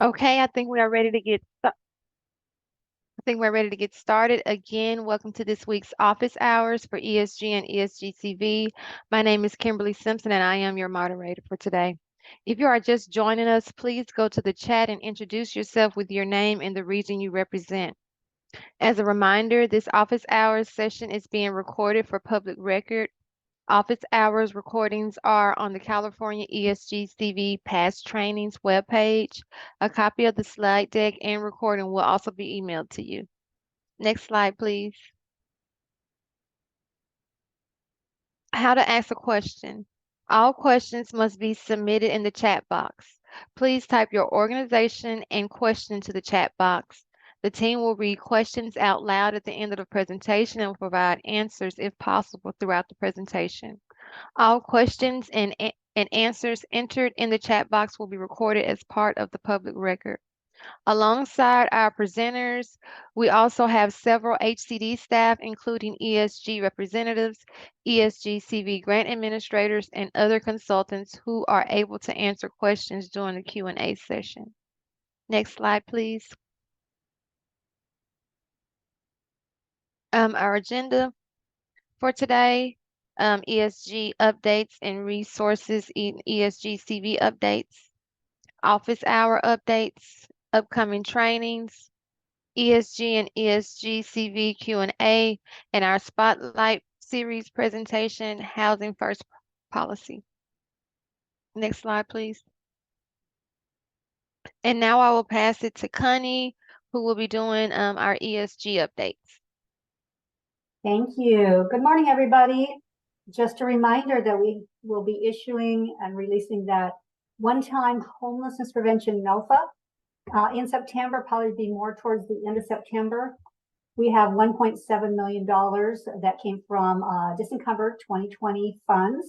Okay, I think we are ready to get started. Again, welcome to this week's office hours for ESG and ESGCV. My name is Kimberly Simpson and I am your moderator for today. If you are just joining us, please go to the chat and introduce yourself with your name and the region you represent. As a reminder, this office hours session is being recorded for public record. Office hours recordings are on the California ESGCV past trainings webpage. A copy of the slide deck and recording will also be emailed to you. Next slide, please. How to ask a question. All questions must be submitted in the chat box. Please type your organization and question to the chat box. The team will read questions out loud at the end of the presentation and will provide answers if possible throughout the presentation. All questions and answers entered in the chat box will be recorded as part of the public record. Alongside our presenters, we also have several HCD staff, including ESG representatives, ESG CV grant administrators, and other consultants who are able to answer questions during the Q&A session. Next slide, please. Our agenda for today, ESG updates and resources in ESG CV updates, office hour updates, upcoming trainings, ESG and ESG CV Q&A, and our Spotlight Series presentation, Housing First Policy. Next slide, please. And now I will pass it to Connie, who will be doing our ESG updates. Thank you. Good morning, everybody. Just a reminder that we will be issuing and releasing that one-time homelessness prevention NOFA in September, probably be more towards the end of September. We have $1.7 million that came from disencumbered 2020 funds.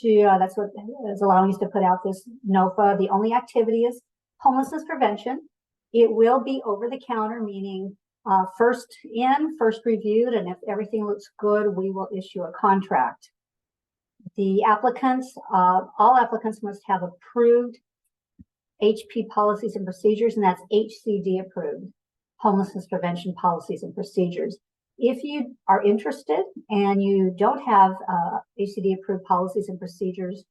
That's what is allowing us to put out this NOFA. The only activity is homelessness prevention. It will be over the counter, meaning first in, first reviewed, and if everything looks good, we will issue a contract. The applicants, all applicants must have approved HP policies and procedures, and that's HCD approved, homelessness prevention policies and procedures. If you are interested and you don't have HCD approved policies and procedures,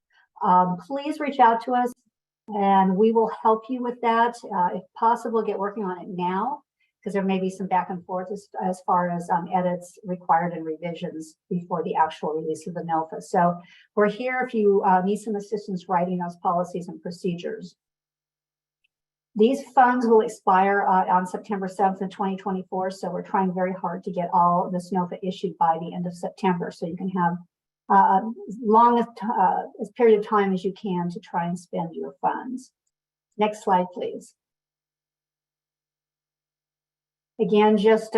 please reach out to us and we will help you with that. If possible, get working on it now, because there may be some back and forth as far as edits required and revisions before the actual release of the NOFA. So we're here if you need some assistance writing those policies and procedures. These funds will expire on September 7th of 2024, so we're trying very hard to get all this NOFA issued by the end of September, so you can have as long as period of time as you can to try and spend your funds. Next slide, please. Again, just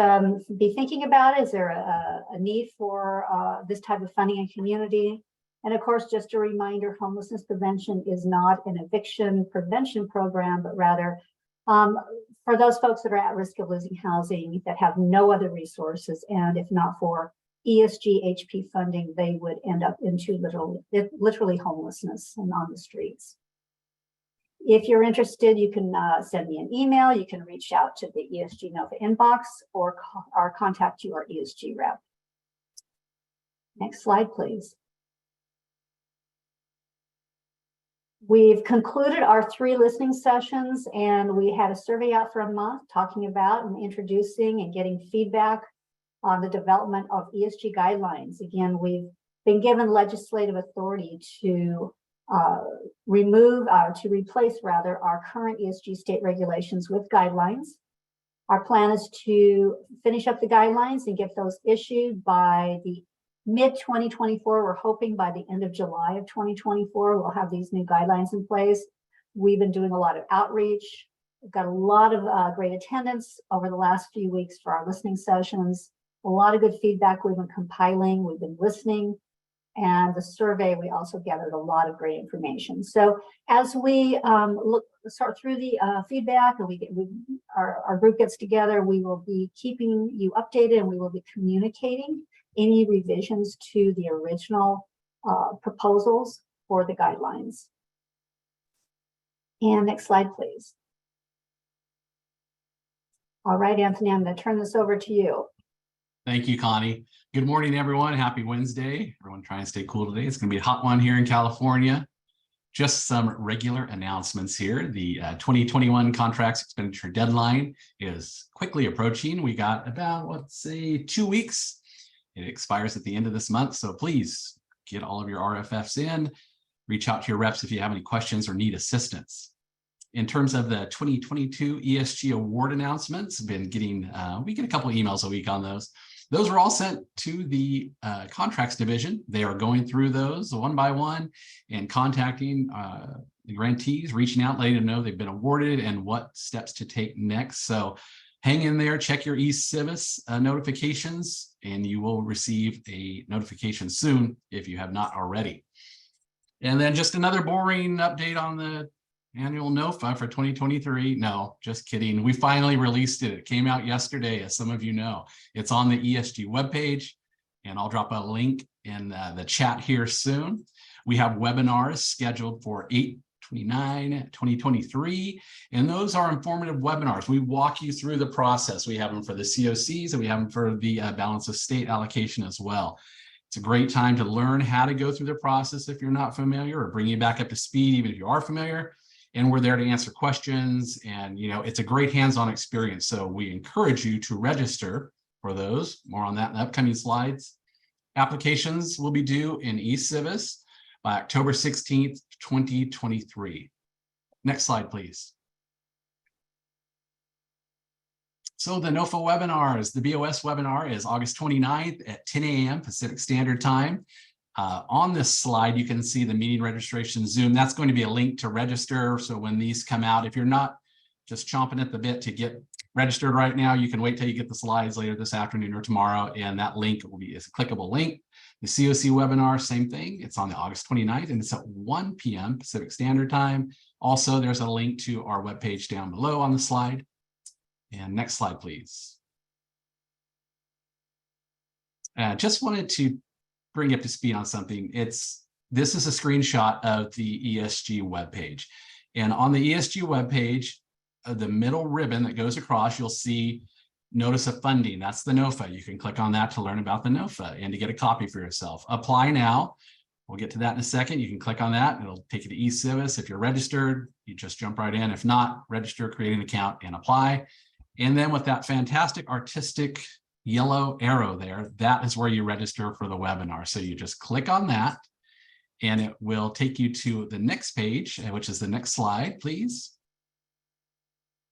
be thinking about it. Is there a need for this type of funding in community? And of course, just a reminder, homelessness prevention is not an eviction prevention program, but rather for those folks that are at risk of losing housing, that have no other resources, and if not for ESG HP funding, they would end up into literally homelessness and on the streets. If you're interested, you can send me an email. You can reach out to the ESG NOFA inbox or contact your ESG rep. Next slide, please. We've concluded our 3 listening sessions, and we had a survey out for a month talking about and introducing and getting feedback on the development of ESG guidelines. Again, we've been given legislative authority to replace our current ESG state regulations with guidelines. Our plan is to finish up the guidelines and get those issued by the mid-2024. We're hoping by the end of July of 2024, we'll have these new guidelines in place. We've been doing a lot of outreach. We've got a lot of great attendance over the last few weeks for our listening sessions. A lot of good feedback we've been compiling, we've been listening. And the survey, we also gathered a lot of great information. So as we sort through the feedback and our group gets together, we will be keeping you updated, and we will be communicating any revisions to the original proposals for the guidelines. And next slide, please. All right, Anthony, I'm going to turn this over to you. Thank you, Connie. Good morning, everyone. Happy Wednesday. Everyone try and stay cool today. It's going to be a hot one here in California. Just some regular announcements here. The 2021 contracts expenditure deadline is quickly approaching. We got about, let's say, 2 weeks. It expires at the end of this month. So please get all of your RFFs in. Reach out to your reps if you have any questions or need assistance. In terms of the 2022 ESG award announcements, been getting, we get a couple of emails a week on those. Those were all sent to the contracts division. They are going through those one by one and contacting the grantees, reaching out, letting them know they've been awarded and what steps to take next. So hang in there, check your eCivis notifications, and you will receive a notification soon if you have not already. And then just another boring update on the annual NOFA for 2023. No, just kidding. We finally released it. It came out yesterday, as some of you know. It's on the ESG webpage, and I'll drop a link in the chat here soon. We have webinars scheduled for 8/29/2023, and those are informative webinars. We walk you through the process. We have them for the COCs, and we have them for the balance of state allocation as well. It's a great time to learn how to go through the process if you're not familiar, or bring you back up to speed even if you are familiar. And we're there to answer questions, and it's a great hands-on experience. So we encourage you to register for those. More on that in the upcoming slides. Applications will be due in eCivis by October 16th, 2023. Next slide, please. So the NOFA webinars, the BOS webinar is August 29th at 10 a.m. Pacific Standard Time. On this slide, you can see the meeting registration Zoom. That's going to be a link to register. So when these come out, if you're not just chomping at the bit to get registered right now, you can wait till you get the slides later this afternoon or tomorrow, and that link is a clickable link. The COC webinar, same thing. It's on the August 29th, and it's at 1 p.m. Pacific Standard Time. Also, there's a link to our webpage down below on the slide. And next slide, please. Just wanted to bring you up to speed on something. This is a screenshot of the ESG webpage. And on the ESG webpage, the middle ribbon that goes across, you'll see notice of funding. That's the NOFA. You can click on that to learn about the NOFA and to get a copy for yourself. Apply now. We'll get to that in a second. You can click on that. It'll take you to eCivis. If you're registered, you just jump right in. If not, register, create an account, and apply. And then with that fantastic artistic yellow arrow there, that is where you register for the webinar. So you just click on that, and it will take you to the next page, which is the next slide, please.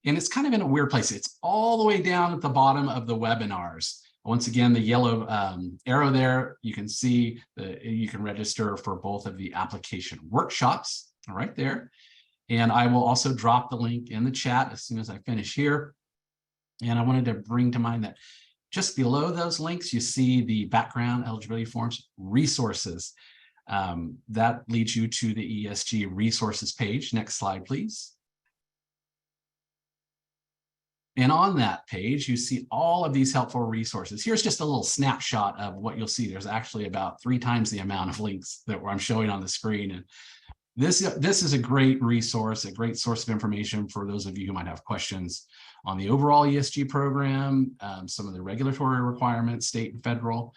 And it's kind of in a weird place. It's all the way down at the bottom of the webinars. Once again, the yellow arrow there, you can see that you can register for both of the application workshops right there. And I will also drop the link in the chat as soon as I finish here. And I wanted to bring to mind that just below those links, you see the background eligibility forms resources. That leads you to the ESG resources page. Next slide, please. And on that page, you see all of these helpful resources. Here's just a little snapshot of what you'll see. There's actually about 3 times the amount of links that I'm showing on the screen. And this is a great resource, a great source of information for those of you who might have questions on the overall ESG program, some of the regulatory requirements, state and federal,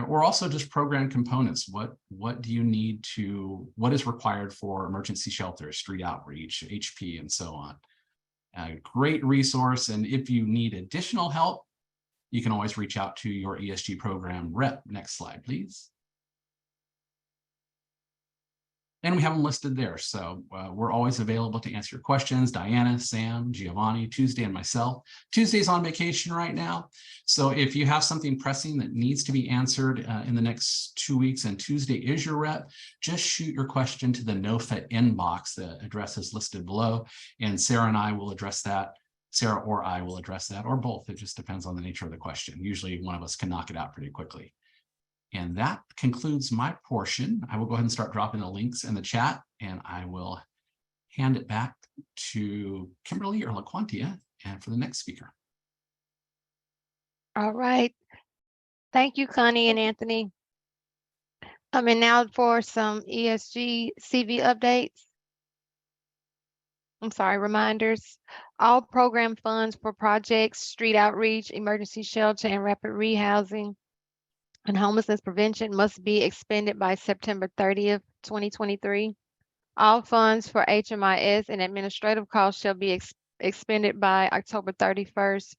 or also just program components. What do you need to, what is required for emergency shelters, street outreach, HP, and so on. A great resource. And if you need additional help, you can always reach out to your ESG program rep. Next slide, please. And we have them listed there. So we're always available to answer your questions. Diana, Sam, Giovanni, Tuesday, and myself. Tuesday's on vacation right now. So if you have something pressing that needs to be answered in the next 2 weeks, and Tuesday is your rep, just shoot your question to the NOFA inbox. The address is listed below, and Sarah and I will address that. Sarah or I will address that, or both. It just depends on the nature of the question. Usually one of us can knock it out pretty quickly. And that concludes my portion. I will go ahead and start dropping the links in the chat, and I will hand it back to Kimberly or LaQuantia and for the next speaker. All right. Thank you, Connie and Anthony. And now for some ESG CV updates. I'm sorry, reminders. All program funds for projects, street outreach, emergency shelter, and rapid rehousing and homelessness prevention must be expended by September 30th, 2023. All funds for HMIS and administrative costs shall be expended by October 31st,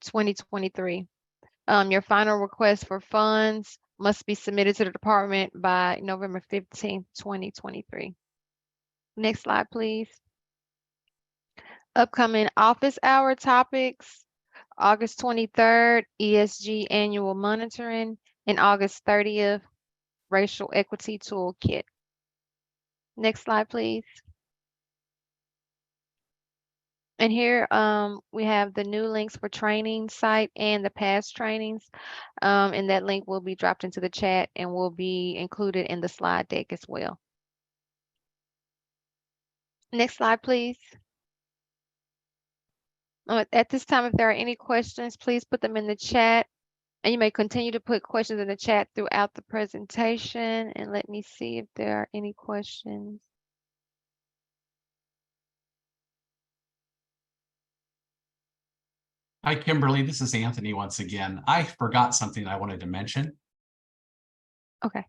2023. Your final request for funds must be submitted to the department by November 15th, 2023. Next slide, please. Upcoming office hour topics, August 23rd, ESG annual monitoring, and August 30th, racial equity toolkit. Next slide, please. And here we have the new links for training site and the past trainings. And that link will be dropped into the chat and will be included in the slide deck as well. Next slide, please. At this time, if there are any questions, please put them in the chat. And you may continue to put questions in the chat throughout the presentation. And let me see if there are any questions. Hi, Kimberly. This is Anthony once again. I forgot something I wanted to mention. Okay.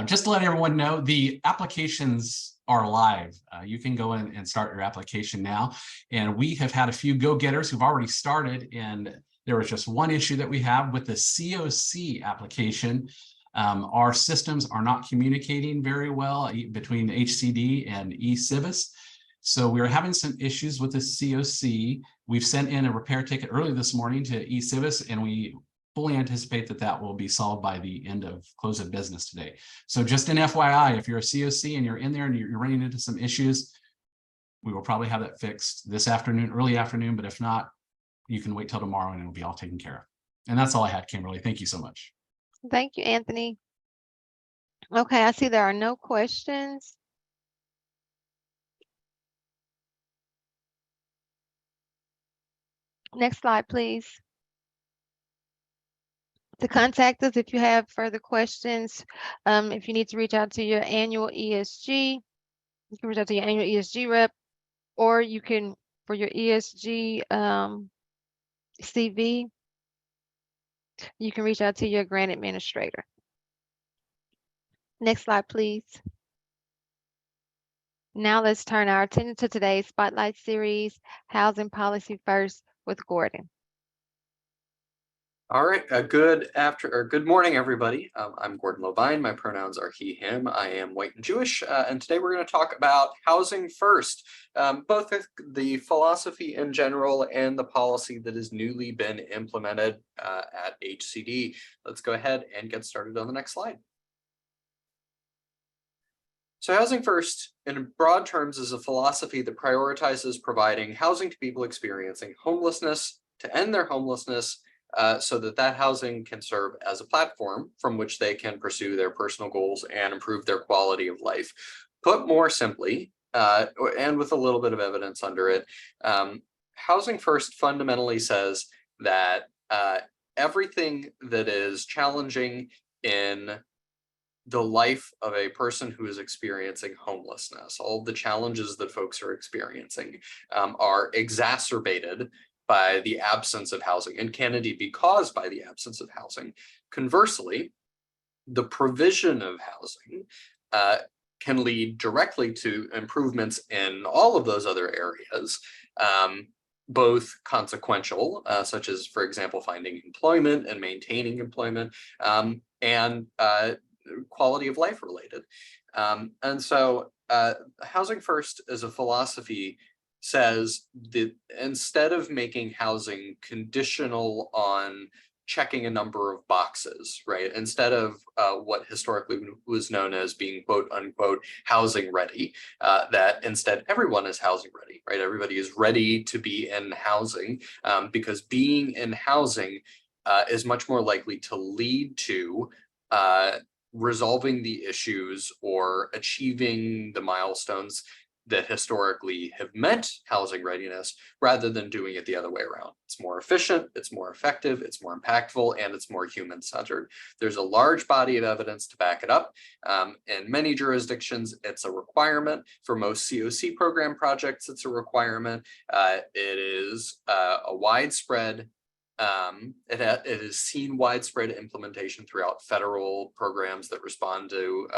Just to let everyone know, the applications are live. You can go in and start your application now. And we have had a few go-getters who've already started. And there was just one issue that we have with the COC application. Our systems are not communicating very well between HCD and eCivis. So we're having some issues with the COC. We've sent in a repair ticket early this morning to eCivis, and we fully anticipate that that will be solved by the end of close of business today. So just an FYI, if you're a COC and you're in there and you're running into some issues, we will probably have that fixed this afternoon, early afternoon, but if not, you can wait till tomorrow and it'll be all taken care of. And that's all I had, Kimberly. Thank you so much. Thank you, Anthony. Okay, I see there are no questions. Next slide, please. To contact us if you have further questions, if you need to reach out to your annual ESG, you can reach out to your annual ESG rep, or you can, for your ESG CV, you can reach out to your grant administrator. Next slide, please. Now let's turn our attention to today's Spotlight Series, Housing Policy First with Gordon. All right, good morning, everybody. I'm Gordon Levine. My pronouns are he, him. I am white and Jewish, and today we're going to talk about housing first, both the philosophy in general and the policy that has newly been implemented at HCD. Let's go ahead and get started on the next slide. So housing first, in broad terms, is a philosophy that prioritizes providing housing to people experiencing homelessness to end their homelessness, so that housing can serve as a platform from which they can pursue their personal goals and improve their quality of life. Put more simply, and with a little bit of evidence under it, housing first fundamentally says that everything that is challenging in the life of a person who is experiencing homelessness, all of the challenges that folks are experiencing, are exacerbated by the absence of housing, and can indeed be caused by the absence of housing. Conversely, the provision of housing can lead directly to improvements in all of those other areas, both consequential, such as, for example, finding employment and maintaining employment, and quality of life related. And so housing first as a philosophy says that instead of making housing conditional on checking a number of boxes, right? Instead of what historically was known as being quote unquote housing ready, that instead everyone is housing ready, right? Everybody is ready to be in housing, because being in housing is much more likely to lead to resolving the issues or achieving the milestones that historically have meant housing readiness rather than doing it the other way around. It's more efficient, it's more effective, it's more impactful, and it's more human-centered. There's a large body of evidence to back it up. In many jurisdictions, it's a requirement. For most COC program projects, it's a requirement. It is a widespread it has seen widespread implementation throughout federal programs that respond to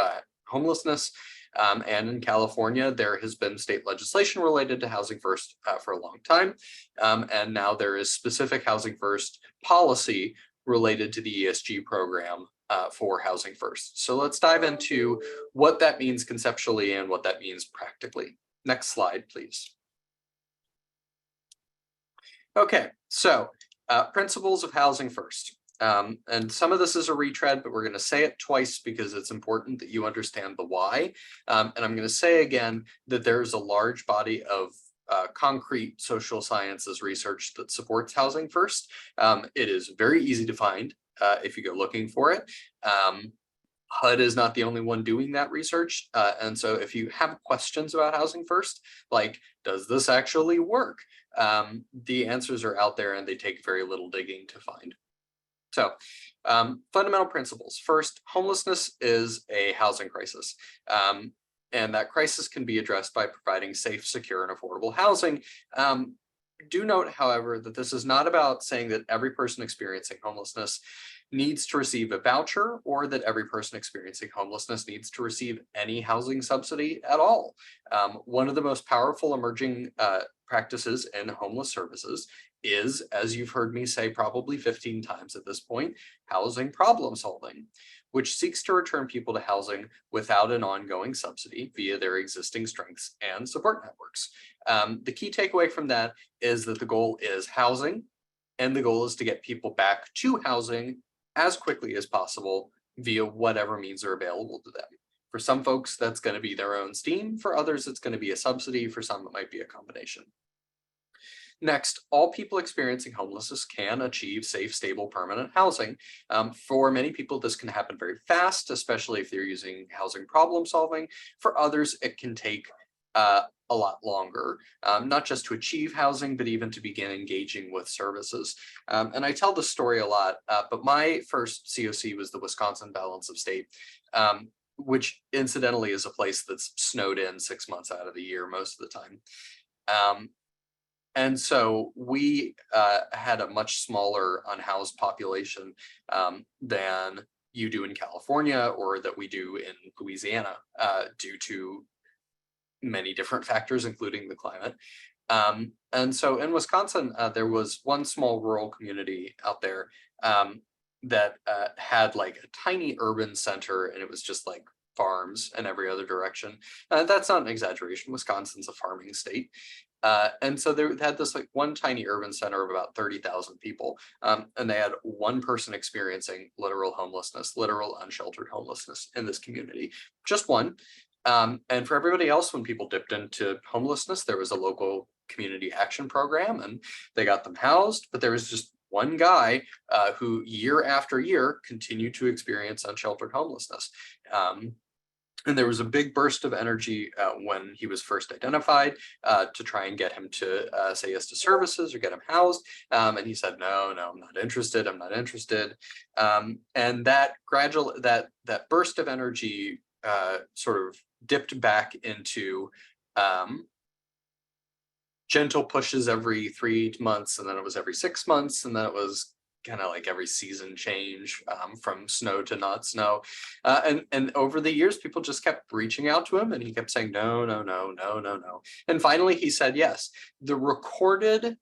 homelessness. And in California, there has been state legislation related to Housing First for a long time. And now there is specific Housing First policy related to the ESG program for Housing First. So let's dive into what that means conceptually and what that means practically. Next slide, please. Okay, so principles of Housing First. And some of this is a retread, but we're going to say it twice because it's important that you understand the why. And I'm going to say again that there's a large body of concrete social sciences research that supports Housing First. It is very easy to find if you go looking for it. HUD is not the only one doing that research. And so if you have questions about Housing First, like, does this actually work? The answers are out there and they take very little digging to find. So fundamental principles. First, homelessness is a housing crisis. And that crisis can be addressed by providing safe, secure, and affordable housing. Do note, however, that this is not about saying that every person experiencing homelessness needs to receive a voucher or that every person experiencing homelessness needs to receive any housing subsidy at all. One of the most powerful emerging practices in homeless services is, as you've heard me say probably 15 times at this point, housing problem solving, which seeks to return people to housing without an ongoing subsidy via their existing strengths and support networks. The key takeaway from that is that the goal is housing, and the goal is to get people back to housing as quickly as possible via whatever means are available to them. For some folks, that's going to be their own steam. For others, it's going to be a subsidy. For some, it might be a combination. Next, all people experiencing homelessness can achieve safe, stable, permanent housing. For many people, this can happen very fast, especially if they're using housing problem solving. For others, it can take a lot longer, not just to achieve housing, but even to begin engaging with services. And I tell this story a lot, but my first COC was the Wisconsin Balance of State, which incidentally is a place that's snowed in 6 months out of the year most of the time. And so we had a much smaller unhoused population than you do in California or that we do in Louisiana due to many different factors, including the climate. And so in Wisconsin, there was one small rural community out there that had like a tiny urban center, and it was just like farms in every other direction. That's not an exaggeration. Wisconsin's a farming state. And so they had this like one tiny urban center of about 30,000 people. And they had one person experiencing literal homelessness, literal unsheltered homelessness in this community, just one. And for everybody else, when people dipped into homelessness, there was a local community action program and they got them housed, but there was just one guy who year after year continued to experience unsheltered homelessness. And there was a big burst of energy when he was first identified to try and get him to say yes to services or get him housed. And he said, no, I'm not interested. I'm not interested. And that that burst of energy sort of dipped back into gentle pushes every 3 months, and then it was every 6 months, and then it was kind of like every season change from snow to not snow. And over the years, people just kept reaching out to him and he kept saying, no. And finally he said, yes. The recorded,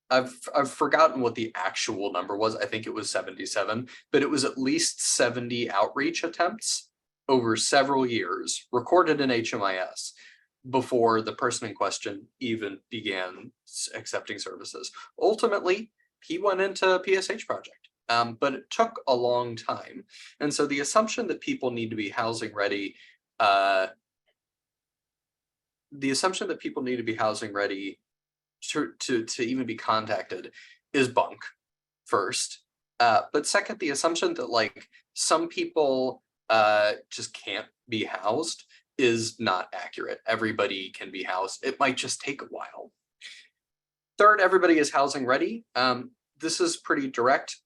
I've forgotten what the actual number was. I think it was 77, but it was at least 70 outreach attempts over several years recorded in HMIS before the person in question even began accepting services. Ultimately, he went into a PSH project, but it took a long time. And so the assumption that people need to be housing ready, to even be contacted is bunk, first. But second, the assumption that like some people just can't be housed is not accurate. Everybody can be housed. It might just take a while. Third, everybody is housing ready. This is pretty direct.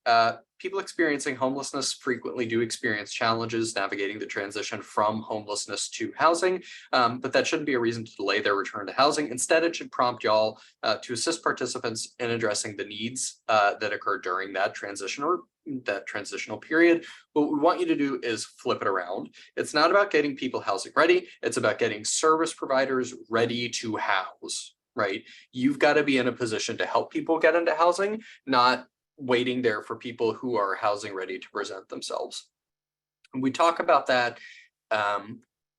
People experiencing homelessness frequently do experience challenges navigating the transition from homelessness to housing, but that shouldn't be a reason to delay their return to housing. Instead, it should prompt y'all to assist participants in addressing the needs that occur during that transition or that transitional period. What we want you to do is flip it around. It's not about getting people housing ready. It's about getting service providers ready to house, right? You've got to be in a position to help people get into housing, not waiting there for people who are housing ready to present themselves. And we talk about that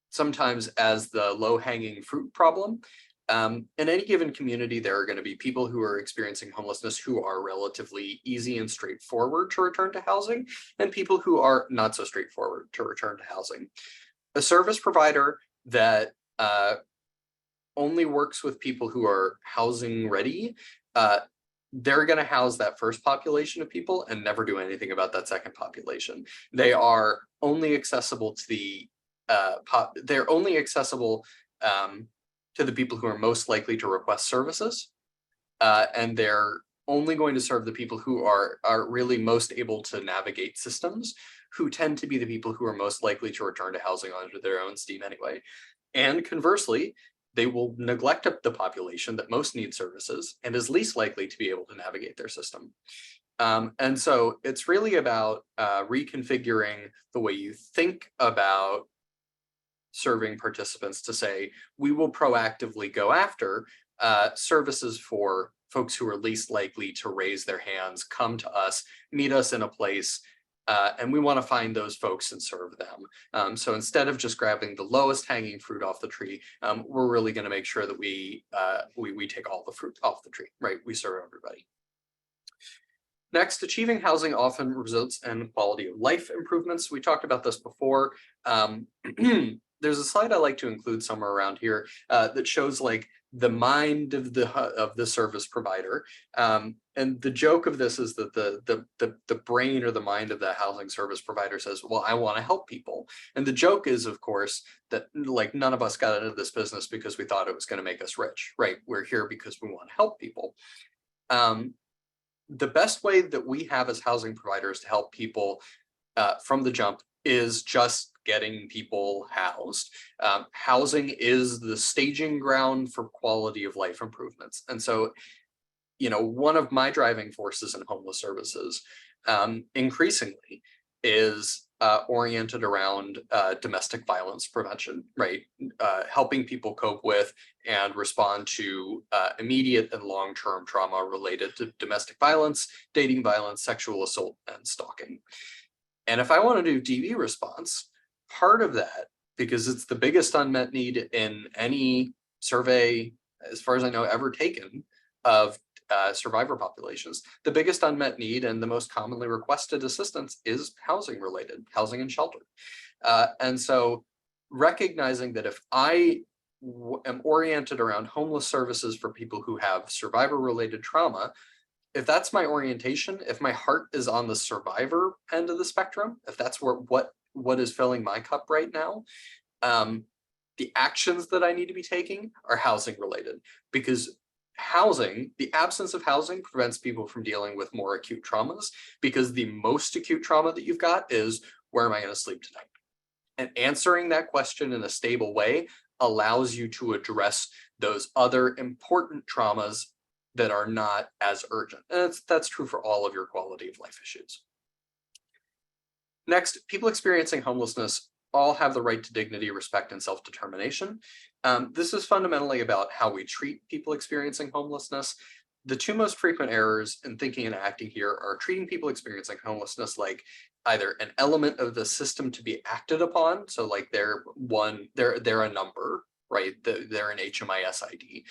sometimes as the low-hanging fruit problem. In any given community, there are going to be people who are experiencing homelessness who are relatively easy and straightforward to return to housing, and people who are not so straightforward to return to housing. A service provider that only works with people who are housing ready, they're going to house that first population of people and never do anything about that second population. They are only accessible to the they're only accessible to the people who are most likely to request services, and they're only going to serve the people who are really most able to navigate systems, who tend to be the people who are most likely to return to housing under their own steam anyway. And conversely, they will neglect the population that most need services and is least likely to be able to navigate their system. And so it's really about reconfiguring the way you think about serving participants to say, we will proactively go after services for folks who are least likely to raise their hands, come to us, meet us in a place, and we want to find those folks and serve them. So instead of just grabbing the lowest hanging fruit off the tree, we're really going to make sure that we take all the fruit off the tree, right? We serve everybody. Next, achieving housing often results in quality of life improvements. We talked about this before. There's a slide I like to include somewhere around here that shows like the mind of the service provider. And the joke of this is that the brain or the mind of the housing service provider says, well, I want to help people. And the joke is, of course, that like none of us got into this business because we thought it was going to make us rich, right? We're here because we want to help people. The best way that we have as housing providers to help people from the jump is just getting people housed. Housing is the staging ground for quality of life improvements. And so, you know, one of my driving forces in homeless services increasingly is oriented around domestic violence prevention, right? Helping people cope with and respond to immediate and long-term trauma related to domestic violence, dating violence, sexual assault, and stalking. And if I want to do DV response, part of that, because it's the biggest unmet need in any survey, as far as I know, ever taken of survivor populations, the biggest unmet need and the most commonly requested assistance is housing related, housing and shelter. And so recognizing that if I am oriented around homeless services for people who have survivor related trauma, if that's my orientation, if my heart is on the survivor end of the spectrum, if that's what is filling my cup right now, the actions that I need to be taking are housing related, because housing, the absence of housing prevents people from dealing with more acute traumas, because the most acute trauma that you've got is, where am I going to sleep tonight? And answering that question in a stable way allows you to address those other important traumas that are not as urgent. And that's true for all of your quality of life issues. Next, people experiencing homelessness all have the right to dignity, respect, and self-determination. This is fundamentally about how we treat people experiencing homelessness. The two most frequent errors in thinking and acting here are treating people experiencing homelessness like either an element of the system to be acted upon, so like they're a number, right? They're an HMIS ID,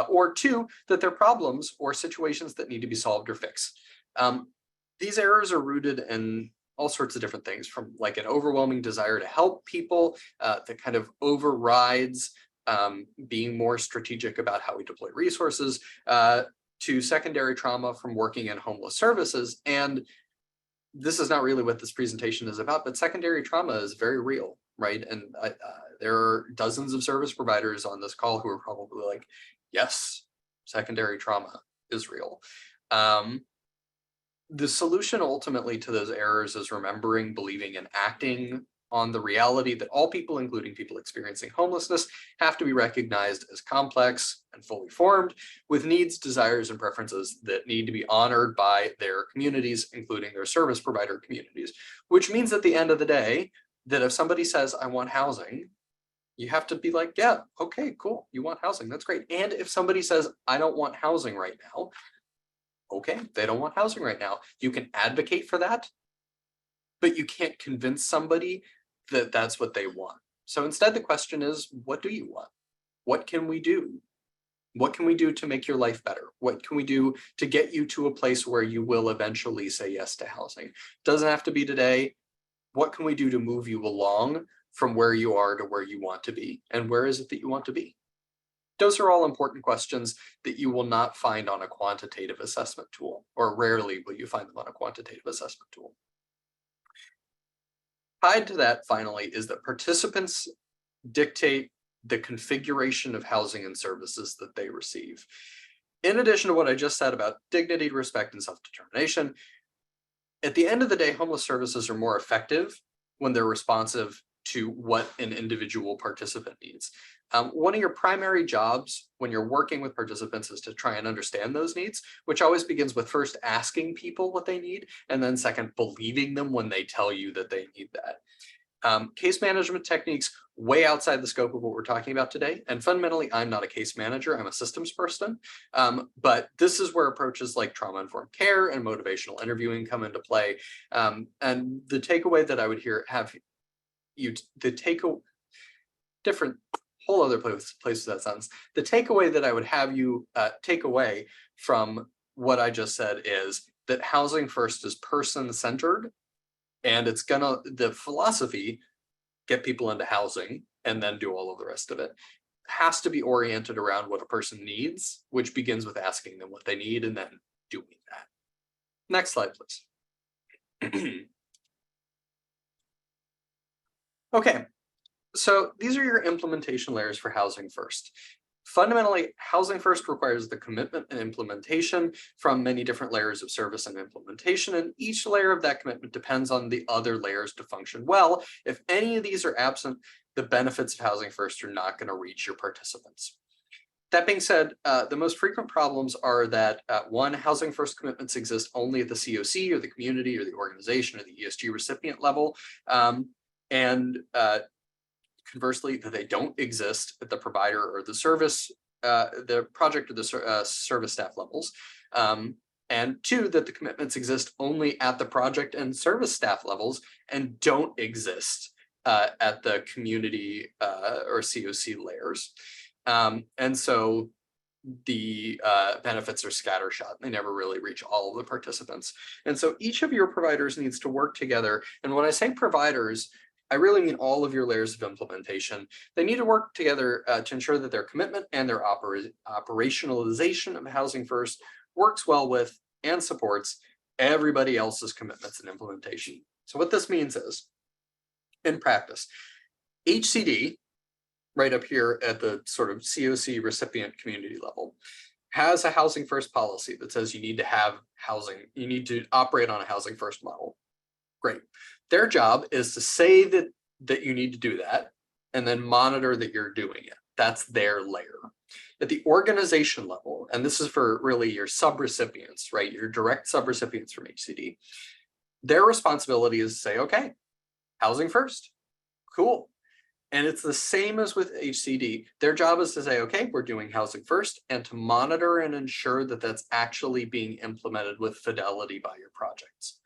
or two, that they're problems or situations that need to be solved or fixed. These errors are rooted in all sorts of different things, from like an overwhelming desire to help people that kind of overrides being more strategic about how we deploy resources, to secondary trauma from working in homeless services. And this is not really what this presentation is about, but secondary trauma is very real, right? And There are dozens of service providers on this call who are probably like, yes, secondary trauma is real. The solution ultimately to those errors is remembering, believing, and acting on the reality that all people, including people experiencing homelessness, have to be recognized as complex and fully formed, with needs, desires, and preferences that need to be honored by their communities, including their service provider communities. Which means at the end of the day, that if somebody says, I want housing, you have to be like, yeah, okay, cool, you want housing, that's great. And if somebody says, I don't want housing right now, okay, they don't want housing right now. You can advocate for that, but you can't convince somebody that that's what they want. So instead, the question is, what do you want? What can we do? What can we do to make your life better? What can we do to get you to a place where you will eventually say yes to housing? Doesn't have to be today. What can we do to move you along from where you are to where you want to be? And where is it that you want to be? Those are all important questions that you will not find on a quantitative assessment tool, or rarely will you find them on a quantitative assessment tool. Tied to that, finally, is that participants dictate the configuration of housing and services that they receive. In addition to what I just said about dignity, respect, and self-determination, at the end of the day, homeless services are more effective when they're responsive to what an individual participant needs. One of your primary jobs when you're working with participants is to try and understand those needs, which always begins with first asking people what they need, and then second, believing them when they tell you that they need that. Case management techniques way outside the scope of what we're talking about today. And fundamentally, I'm not a case manager, I'm a systems person. But this is where approaches like trauma-informed care and motivational interviewing come into play. And the takeaway that I would different whole other place of that sentence. The takeaway that I would have you take away from what I just said is that housing first is person-centered, and it's the philosophy, get people into housing and then do all of the rest of it, has to be oriented around what a person needs, which begins with asking them what they need and then doing that. Next slide, please. Okay. So these are your implementation layers for housing first. Fundamentally, housing first requires the commitment and implementation from many different layers of service and implementation, and each layer of that commitment depends on the other layers to function well. If any of these are absent, the benefits of housing first are not going to reach your participants. That being said, the most frequent problems are that one, housing first commitments exist only at the COC or the community or the organization or the ESG recipient level, and conversely, that they don't exist at the provider or the service, the project or the service staff levels. And two, that the commitments exist only at the project and service staff levels and don't exist at the community or COC layers. And so the benefits are scattershot. They never really reach all of the participants. And so each of your providers needs to work together. And when I say providers, I really mean all of your layers of implementation. They need to work together to ensure that their commitment and their operationalization of housing first works well with and supports everybody else's commitments and implementation. So what this means is, in practice, HCD, right up here at the sort of COC recipient community level, has a housing first policy that says you need to have housing, you need to operate on a housing first model. Great. Their job is to say that you need to do that and then monitor that you're doing it. That's their layer. At the organization level, and this is for really your subrecipients, right? Your direct subrecipients from HCD, their responsibility is to say, okay, housing first, cool. And it's the same as with HCD. Their job is to say, okay, we're doing housing first, and to monitor and ensure that that's actually being implemented with fidelity by your projects.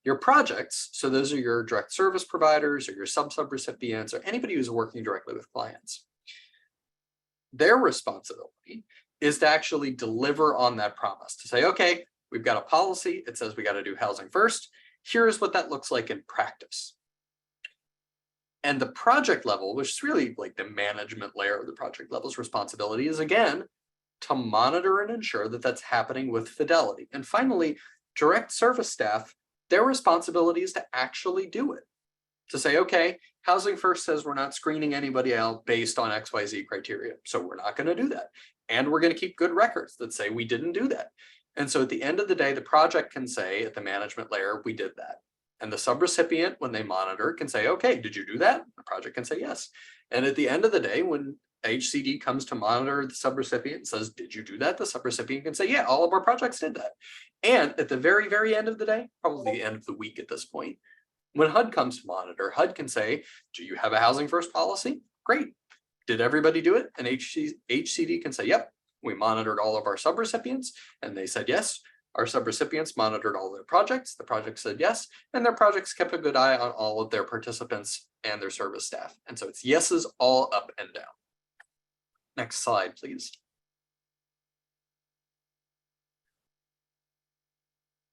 Your projects, so those are your direct service providers or your sub-recipients or anybody who's working directly with clients. Their responsibility is to actually deliver on that promise, to say, okay, we've got a policy, it says we got to do housing first. Here's what that looks like in practice. And the project level, which is really like the management layer of the project level's responsibility, is again, to monitor and ensure that that's happening with fidelity. And finally, direct service staff, their responsibility is to actually do it. to say, okay, Housing First says we're not screening anybody out based on XYZ criteria. So we're not going to do that. And we're going to keep good records that say we didn't do that. And so at the end of the day, the project can say at the management layer, we did that. And the subrecipient, when they monitor, can say, okay, did you do that? The project can say yes. And at the end of the day, when HCD comes to monitor the subrecipient and says, did you do that? The subrecipient can say, yeah, all of our projects did that. And at the very, very end of the day, probably the end of the week at this point, when HUD comes to monitor, HUD can say, do you have a Housing First policy? Great. Did everybody do it? And HCD can say, yep, we monitored all of our subrecipients and they said yes. Our subrecipients monitored all their projects. The project said yes, and their projects kept a good eye on all of their participants and their service staff. And so it's yeses all up and down. Next slide, please.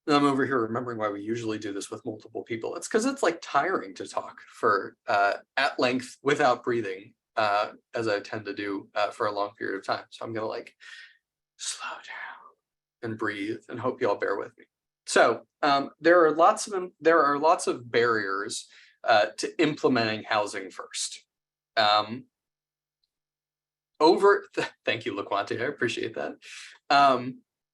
I'm over here remembering why we usually do this with multiple people. It's because it's like tiring to talk for at length without breathing, as I tend to do for a long period of time. So I'm gonna like slow down and breathe and hope you all bear with me. So there are lots of barriers to implementing Housing First. Thank you, LaQuante, I appreciate that.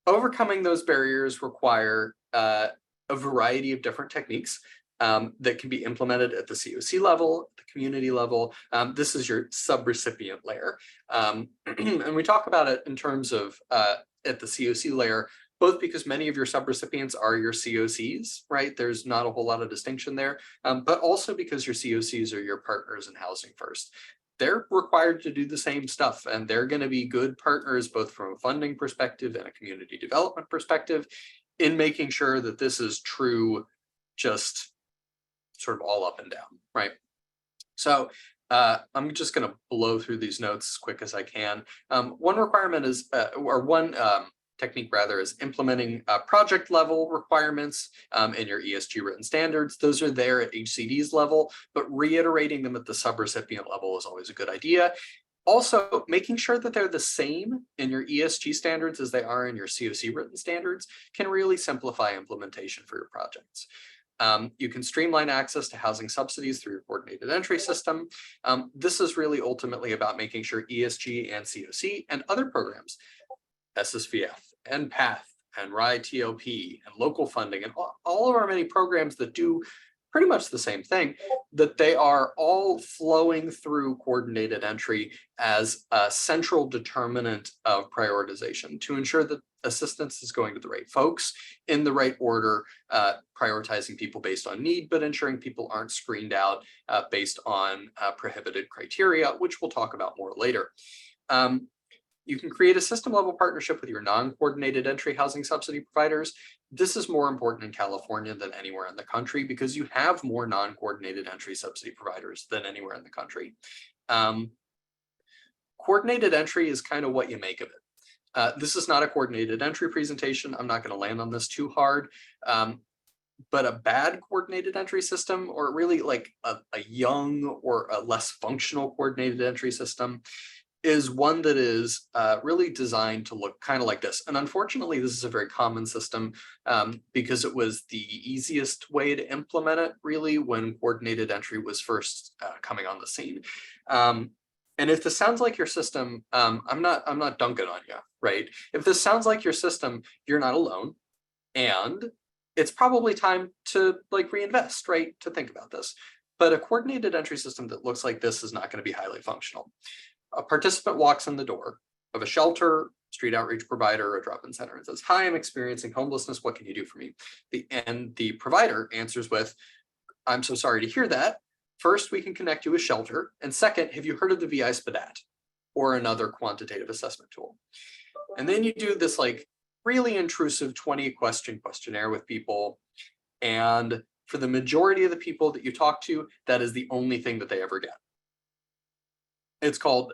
Overcoming those barriers require a variety of different techniques that can be implemented at the COC level, the community level. This is your subrecipient layer. And we talk about it in terms of at the COC layer, both because many of your subrecipients are your COCs, right? There's not a whole lot of distinction there, but also because your COCs are your partners in Housing First. They're required to do the same stuff, and they're going to be good partners both from a funding perspective and a community development perspective in making sure that this is true, just sort of all up and down, right? So I'm just going to blow through these notes as quick as I can. One requirement is, technique rather, is implementing project level requirements in your ESG written standards. Those are there at HCD's level, but reiterating them at the subrecipient level is always a good idea. Also, making sure that they're the same in your ESG standards as they are in your COC written standards can really simplify implementation for your projects. You can streamline access to housing subsidies through your coordinated entry system. This is really ultimately about making sure ESG and COC and other programs, SSVF and PATH and RITOP and local funding and all of our many programs that do pretty much the same thing, that they are all flowing through coordinated entry as a central determinant of prioritization to ensure that assistance is going to the right folks in the right order, prioritizing people based on need, but ensuring people aren't screened out based on prohibited criteria, which we'll talk about more later. You can create a system level partnership with your non-coordinated entry housing subsidy providers. This is more important in California than anywhere in the country because you have more non-coordinated entry subsidy providers than anywhere in the country. Coordinated entry is kind of what you make of it. This is not a coordinated entry presentation. I'm not going to land on this too hard. But a bad coordinated entry system, or really like a young or a less functional coordinated entry system, is one that is really designed to look kind of like this. And unfortunately, this is a very common system because it was the easiest way to implement it, really, when coordinated entry was first coming on the scene. And if this sounds like your system, I'm not dunking on you, right? If this sounds like your system, you're not alone. And it's probably time to like reinvest, right? To think about this. But a coordinated entry system that looks like this is not going to be highly functional. A participant walks in the door of a shelter, street outreach provider, or drop-in center and says, "Hi, I'm experiencing homelessness. What can you do for me?" And the provider answers with, "I'm so sorry to hear that. First, we can connect you with shelter. And second, have you heard of the VI SPDAT or another quantitative assessment tool?" And then you do this like really intrusive 20-question questionnaire with people. And for the majority of the people that you talk to, that is the only thing that they ever get. It's called,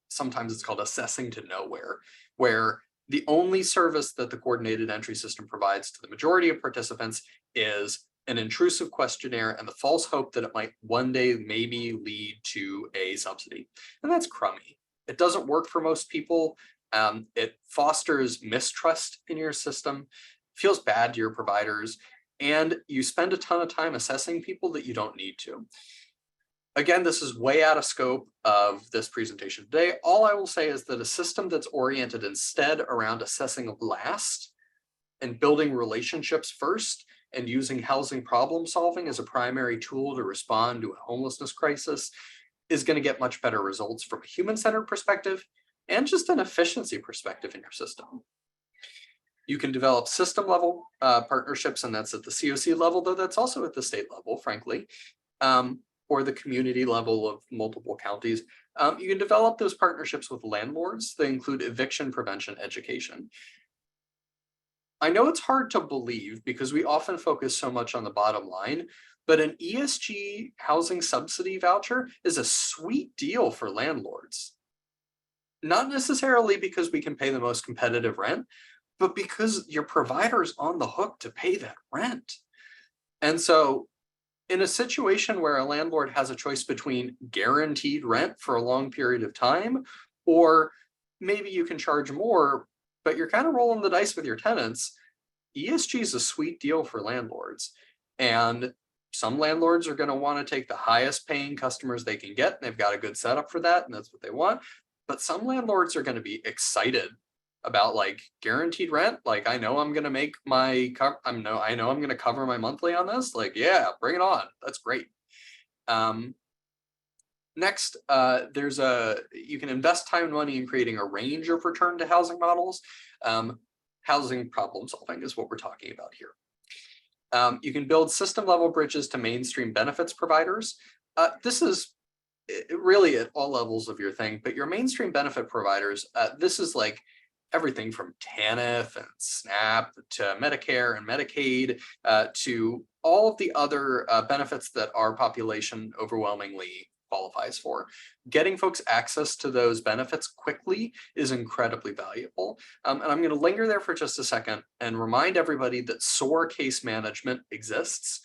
sometimes it's called assessing to nowhere, where the only service that the coordinated entry system provides to the majority of participants is an intrusive questionnaire and the false hope that it might one day maybe lead to a subsidy. And that's crummy. It doesn't work for most people. It fosters mistrust in your system, feels bad to your providers. and you spend a ton of time assessing people that you don't need to. Again, this is way out of scope of this presentation today. All I will say is that a system that's oriented instead around assessing last and building relationships first and using housing problem solving as a primary tool to respond to a homelessness crisis is going to get much better results from a human-centered perspective and just an efficiency perspective in your system. You can develop system level partnerships, and that's at the COC level, though that's also at the state level, frankly, or the community level of multiple counties. You can develop those partnerships with landlords that include eviction prevention education. I know it's hard to believe because we often focus so much on the bottom line, but an ESG housing subsidy voucher is a sweet deal for landlords. Not necessarily because we can pay the most competitive rent, but because your provider's on the hook to pay that rent. And so in a situation where a landlord has a choice between guaranteed rent for a long period of time, or maybe you can charge more, but you're kind of rolling the dice with your tenants, ESG is a sweet deal for landlords. And some landlords are going to want to take the highest paying customers they can get. And they've got a good setup for that, and that's what they want. But some landlords are going to be excited about like guaranteed rent. Like, I know I'm going to make my, I know I'm going to cover my monthly on this. Like, yeah, bring it on. That's great. Next, you can invest time and money in creating a range of return to housing models. Housing problem solving is what we're talking about here. You can build system level bridges to mainstream benefits providers. This is really at all levels of your thing, but your mainstream benefit providers, this is like everything from TANF and SNAP to Medicare and Medicaid to all of the other benefits that our population overwhelmingly qualifies for. Getting folks access to those benefits quickly is incredibly valuable. And I'm going to linger there for just a second and remind everybody that SOAR case management exists.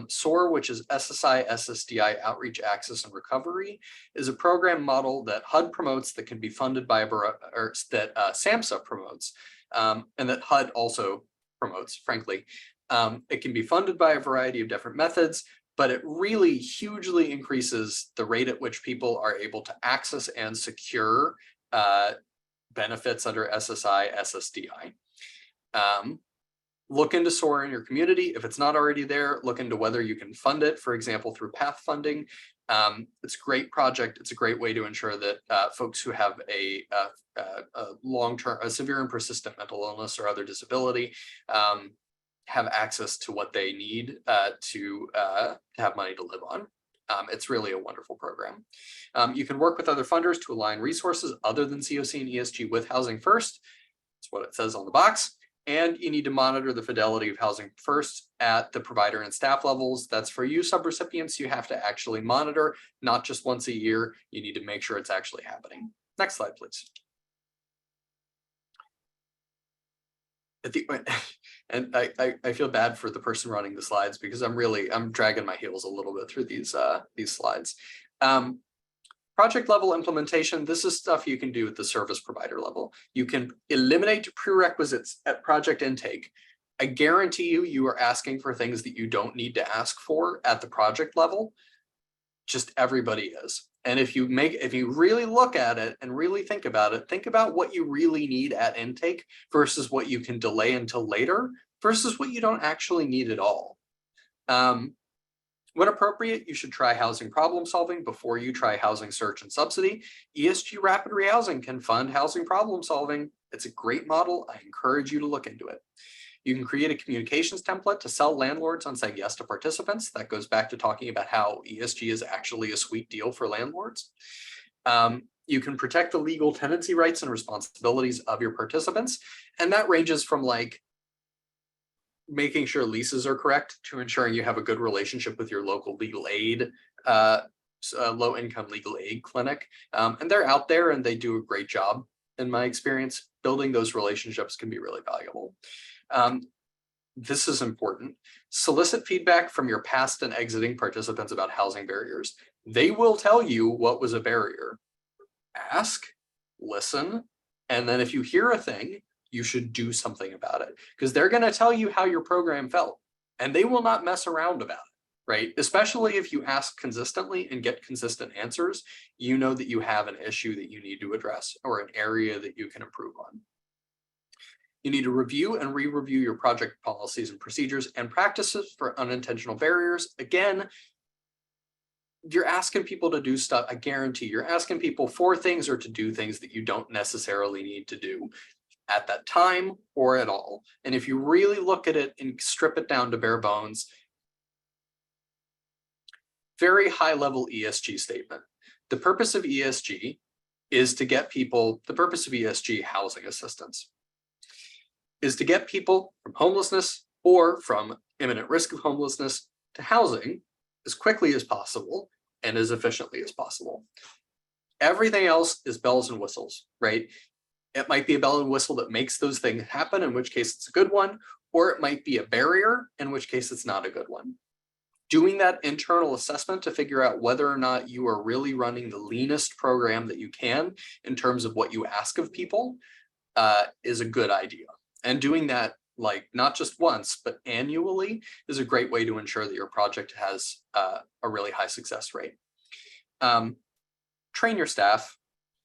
SOAR, which is SSI, SSDI, Outreach, Access, and Recovery, is a program model that HUD promotes that can be funded by that SAMHSA promotes, and that HUD also promotes, frankly. It can be funded by a variety of different methods, but it really hugely increases the rate at which people are able to access and secure benefits under SSI, SSDI. Look into SOAR in your community. If it's not already there, look into whether you can fund it, for example, through PATH funding. It's a great project. It's a great way to ensure that folks who have a long-term, a severe and persistent mental illness or other disability have access to what they need to have money to live on. It's really a wonderful program. You can work with other funders to align resources other than COC and ESG with Housing First. That's what it says on the box. And you need to monitor the fidelity of Housing First at the provider and staff levels. That's for you subrecipients. You have to actually monitor, not just once a year. You need to make sure it's actually happening. Next slide, please. And I feel bad for the person running the slides because I'm dragging my heels a little bit through these slides. Project level implementation, this is stuff you can do at the service provider level. You can eliminate prerequisites at project intake. I guarantee you are asking for things that you don't need to ask for at the project level. Just everybody is. And if you really look at it and really think about what you really need at intake versus what you can delay until later versus what you don't actually need at all. When appropriate, you should try housing problem solving before you try housing search and subsidy. ESG Rapid Rehousing can fund housing problem solving. It's a great model. I encourage you to look into it. You can create a communications template to sell landlords on saying yes to participants. That goes back to talking about how ESG is actually a sweet deal for landlords. You can protect the legal tenancy rights and responsibilities of your participants. And that ranges from like making sure leases are correct to ensuring you have a good relationship with your local legal aid, low-income legal aid clinic. And they're out there and they do a great job. In my experience, building those relationships can be really valuable. This is important. Solicit feedback from your past and exiting participants about housing barriers. They will tell you what was a barrier. Ask, listen, and then if you hear a thing, you should do something about it because they're going to tell you how your program felt. and they will not mess around about it, right? Especially if you ask consistently and get consistent answers, you know that you have an issue that you need to address or an area that you can improve on. You need to review and re-review your project policies and procedures and practices for unintentional barriers. Again, you're asking people to do stuff. I guarantee you're asking people for things or to do things that you don't necessarily need to do at that time or at all. And if you really look at it and strip it down to bare bones, very high level ESG statement. The purpose of ESG is to get people, the purpose of ESG housing assistance is to get people from homelessness or from imminent risk of homelessness to housing as quickly as possible and as efficiently as possible. Everything else is bells and whistles, right? It might be a bell and whistle that makes those things happen, in which case it's a good one, or it might be a barrier, in which case it's not a good one. Doing that internal assessment to figure out whether or not you are really running the leanest program that you can in terms of what you ask of people is a good idea. And doing that, like not just once, but annually is a great way to ensure that your project has a really high success rate. Train your staff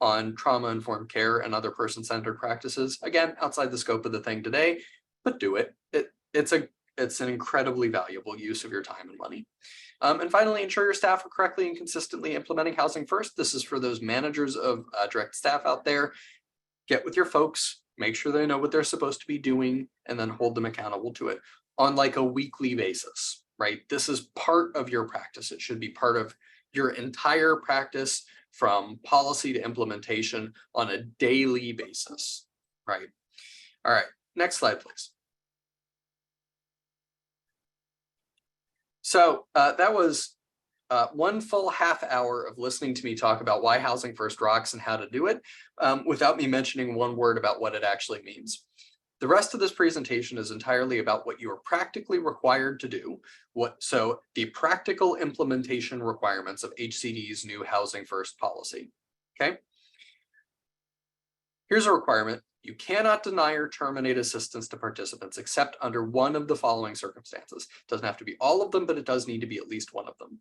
on trauma-informed care and other person-centered practices. Again, outside the scope of the thing today, but do it. It's an incredibly valuable use of your time and money. And finally, ensure your staff are correctly and consistently implementing housing first. This is for those managers of direct staff out there. Get with your folks, make sure they know what they're supposed to be doing, and then hold them accountable to it on like a weekly basis, right? This is part of your practice. It should be part of your entire practice from policy to implementation on a daily basis, right? All right, next slide, please. So that was one full half hour of listening to me talk about why Housing First rocks and how to do it without me mentioning one word about what it actually means. The rest of this presentation is entirely about what you are practically required to do. So the practical implementation requirements of HCD's new Housing First policy, okay? Here's a requirement. You cannot deny or terminate assistance to participants except under one of the following circumstances. It doesn't have to be all of them, but it does need to be at least one of them.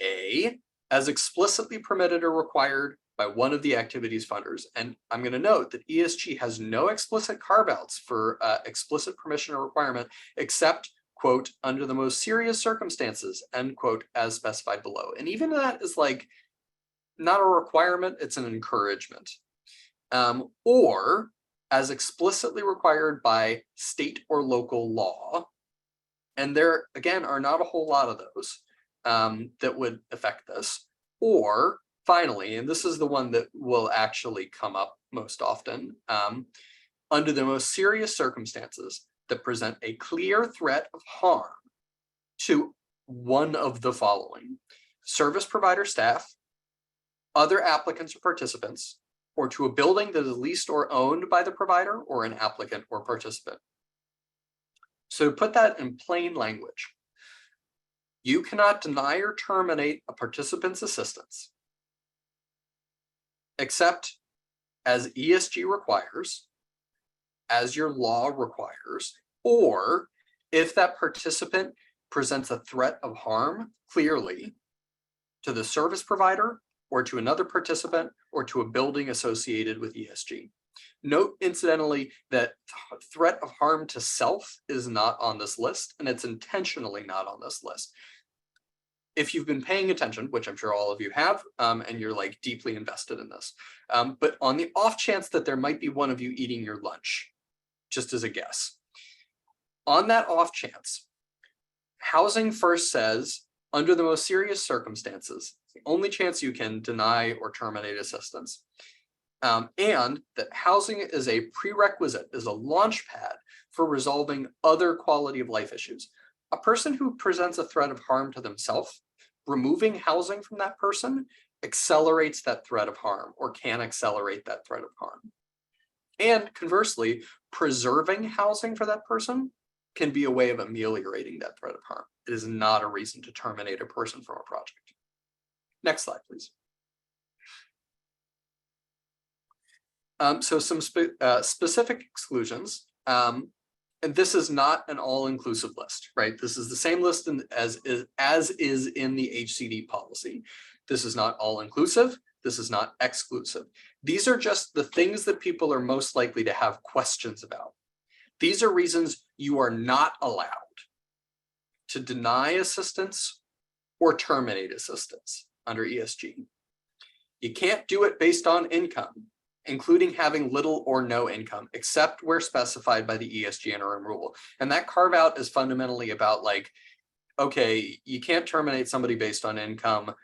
A, as explicitly permitted or required by one of the activities funders. And I'm going to note that ESG has no explicit carve-outs for explicit permission or requirement, except, quote, under the most serious circumstances, end quote, as specified below. And even that is like not a requirement, it's an encouragement. Or as explicitly required by state or local law. And there, again, are not a whole lot of those that would affect this. Or finally, and this is the one that will actually come up most often, under the most serious circumstances that present a clear threat of harm to one of the following: service provider staff, other applicants or participants, or to a building that is leased or owned by the provider or an applicant or participant. So to put that in plain language, you cannot deny or terminate a participant's assistance except as ESG requires, as your law requires, or if that participant presents a threat of harm clearly to the service provider or to another participant or to a building associated with ESG. Note, incidentally, that threat of harm to self is not on this list, and it's intentionally not on this list. If you've been paying attention, which I'm sure all of you have, and you're like deeply invested in this, but on the off chance that there might be one of you eating your lunch, just as a guess, on that off chance, Housing First says, under the most serious circumstances, the only chance you can deny or terminate assistance, and that housing is a prerequisite, is a launch pad for resolving other quality of life issues. A person who presents a threat of harm to themselves, removing housing from that person accelerates that threat of harm or can accelerate that threat of harm. And conversely, preserving housing for that person can be a way of ameliorating that threat of harm. It is not a reason to terminate a person from a project. Next slide, please. So some specific exclusions. and this is not an all-inclusive list, right? This is the same list as is in the HCD policy. This is not all-inclusive. This is not exclusive. These are just the things that people are most likely to have questions about. These are reasons you are not allowed to deny assistance or terminate assistance under ESG. You can't do it based on income, including having little or no income, except where specified by the ESG interim rule. And that carve out is fundamentally about like, okay, you can't terminate somebody based on income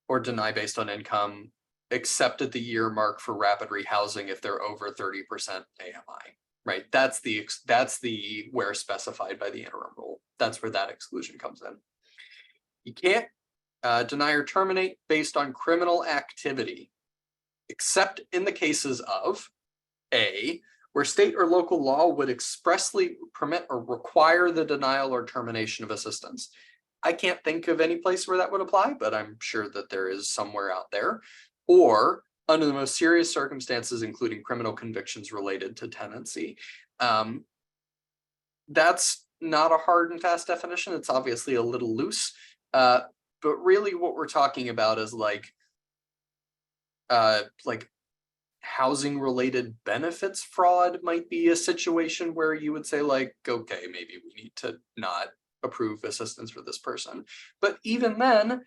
or deny based on income, except at the year mark for rapid rehousing if they're over 30% AMI, right? That's the where specified by the interim rule. That's where that exclusion comes in. You can't deny or terminate based on criminal activity, except in the cases of A, where state or local law would expressly permit or require the denial or termination of assistance. I can't think of any place where that would apply, but I'm sure that there is somewhere out there. Or under the most serious circumstances, including criminal convictions related to tenancy. That's not a hard and fast definition. It's obviously a little loose, but really what we're talking about is like housing related benefits fraud might be a situation where you would say like, okay, maybe we need to not approve assistance for this person. But even then,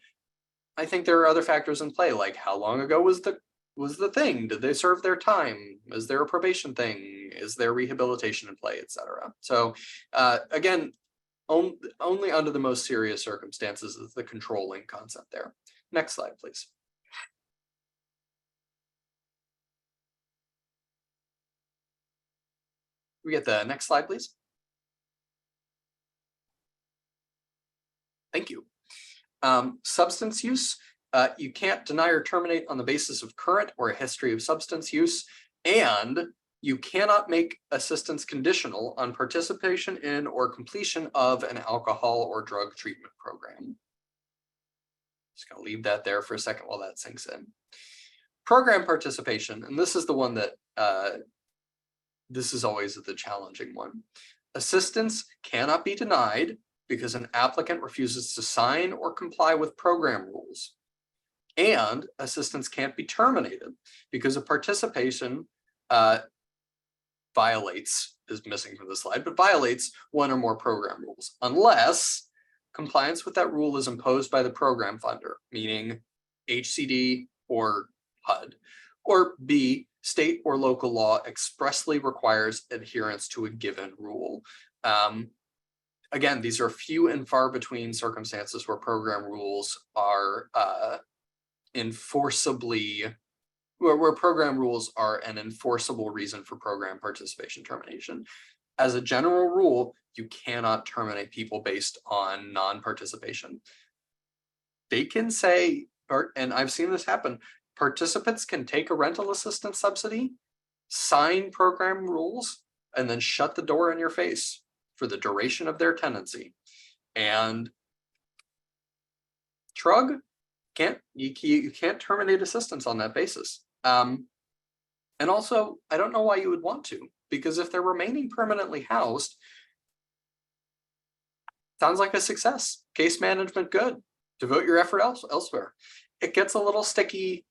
I think there are other factors in play, like how long ago was the thing? Did they serve their time? Is there a probation thing? Is there rehabilitation in play, etc.? So again, only under the most serious circumstances is the controlling concept there. Next slide, please. We get the next slide, please. Thank you. Substance use, you can't deny or terminate on the basis of current or a history of substance use, and you cannot make assistance conditional on participation in or completion of an alcohol or drug treatment program. Just gonna leave that there for a second while that sinks in. Program participation, and this is the one that, this is always the challenging one. Assistance cannot be denied because an applicant refuses to sign or comply with program rules. And assistance can't be terminated because a participation violates, is missing from the slide, but violates one or more program rules, unless compliance with that rule is imposed by the program funder, meaning HCD or HUD, or B, state or local law expressly requires adherence to a given rule. Again, these are few and far between circumstances where program rules are where program rules are an enforceable reason for program participation termination. As a general rule, you cannot terminate people based on non-participation. They can say, and I've seen this happen, participants can take a rental assistance subsidy, sign program rules, and then shut the door in your face for the duration of their tenancy. And shrug, you can't terminate assistance on that basis. And also, I don't know why you would want to, because if they're remaining permanently housed, sounds like a success. Case management, good. Devote your effort elsewhere. It gets a little sticky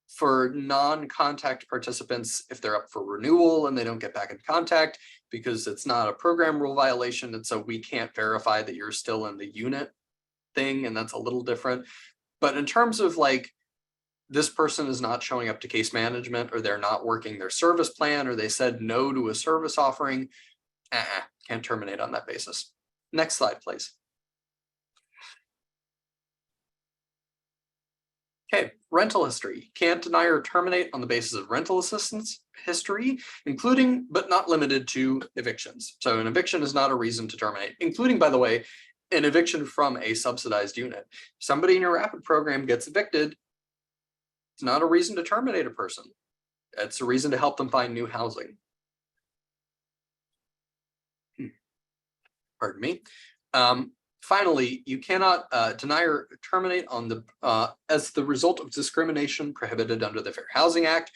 for non-contact participants if they're up for renewal and they don't get back in contact because it's not a program rule violation, and so we can't verify that you're still in the unit thing, and that's a little different. But in terms of like, this person is not showing up to case management, or they're not working their service plan, or they said no to a service offering, can't terminate on that basis. Next slide, please. Okay, rental history. Can't deny or terminate on the basis of rental assistance history, including but not limited to evictions. So an eviction is not a reason to terminate, including, by the way, an eviction from a subsidized unit. Somebody in your rapid program gets evicted, it's not a reason to terminate a person. It's a reason to help them find new housing. Pardon me. Finally, you cannot deny or terminate on the as the result of discrimination prohibited under the Fair Housing Act,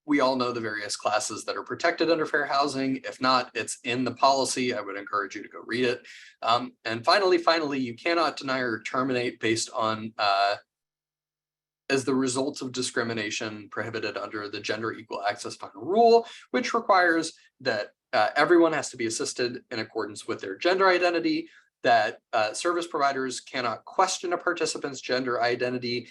we all know the various classes that are protected under fair housing. If not, it's in the policy. I would encourage you to go read it. And finally, you cannot deny or terminate based on as the result of discrimination prohibited under the Gender Equal Access Final Rule, which requires that everyone has to be assisted in accordance with their gender identity, that service providers cannot question a participant's gender identity,